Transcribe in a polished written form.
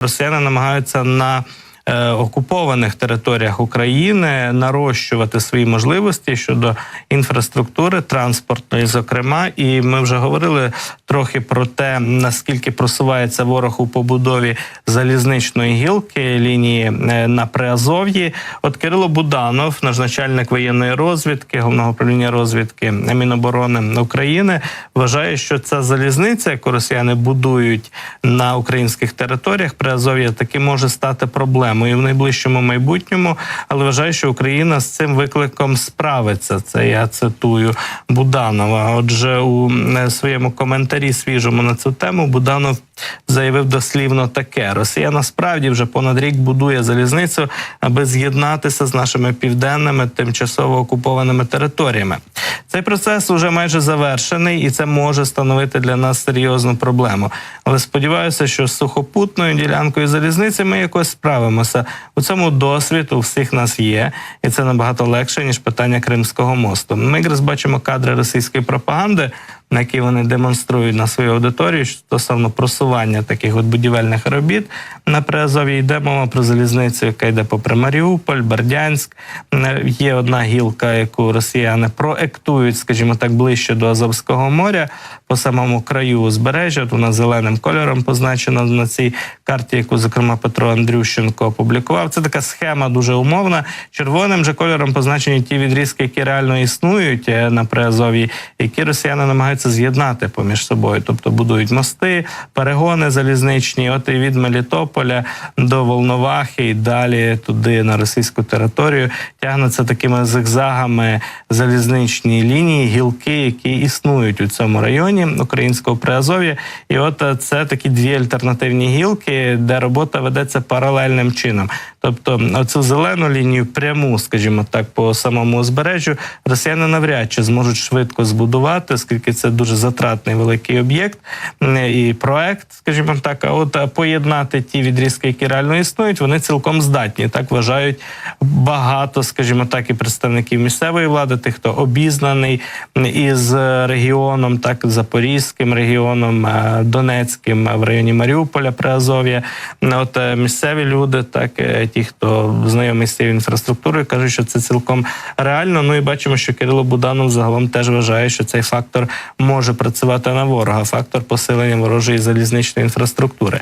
Росіяни намагаються на окупованих територіях України нарощувати свої можливості щодо інфраструктури, транспортної, зокрема. І ми вже говорили трохи про те, наскільки просувається ворог у побудові залізничної гілки, лінії на Приазов'ї. От Кирило Буданов, наш начальник воєнної розвідки, Головного управління розвідки Міноборони України, вважає, що ця залізниця, яку росіяни будують на українських територіях, Приазов'я, таки може стати проблемою в найближчому майбутньому, але вважаю, що Україна з цим викликом справиться. Це я цитую Буданова. Отже, у своєму коментарі свіжому на цю тему Буданов заявив дослівно таке: Росія насправді вже понад рік будує залізницю, аби з'єднатися з нашими південними тимчасово окупованими територіями. Цей процес уже майже завершений, і це може становити для нас серйозну проблему. Але сподіваюся, що з сухопутною ділянкою залізниці ми якось справимося. У цьому досвід у всіх нас є, і це набагато легше, ніж питання Кримського мосту. Ми якраз бачимо кадри російської пропаганди, на які вони демонструють на свою аудиторію стосовно просування таких от будівельних робіт на Приазов'ї. Йде мова про залізницю, яка йде попри Маріуполь, Бердянськ. Є одна гілка, яку росіяни проектують, скажімо так, ближче до Азовського моря, по самому краю узбережжя. От вона зеленим кольором позначена на цій карті, яку, зокрема, Петро Андрющенко опублікував. Це така схема дуже умовна. Червоним же кольором позначені ті відрізки, які реально існують на Приазов'ї, які росіяни намагаються з'єднати поміж собою. Тобто будують мости, перегони залізничні, от і від Мелітополя до Волновахи і далі туди на російську територію тягнуться такими зигзагами залізничні лінії, гілки, які існують у цьому районі українського Приазов'я. І от це такі дві альтернативні гілки, де робота ведеться паралельним чином. Тобто оцю зелену лінію пряму, скажімо так, по самому узбережжю росіяни навряд чи зможуть швидко збудувати, оскільки це дуже затратний великий об'єкт і проект, скажімо так. А от поєднати ті відрізки, які реально існують, вони цілком здатні. Так вважають багато, скажімо так, і представників місцевої влади, тих, хто обізнаний із регіоном, так, Запорізьким регіоном, Донецьким, в районі Маріуполя, Приазов'я. От місцеві люди, так, ті, хто знайомий з цією інфраструктурою, кажуть, що це цілком реально. Ну і бачимо, що Кирило Буданов загалом теж вважає, що цей фактор може працювати на ворога, фактор посилення ворожої залізничної інфраструктури.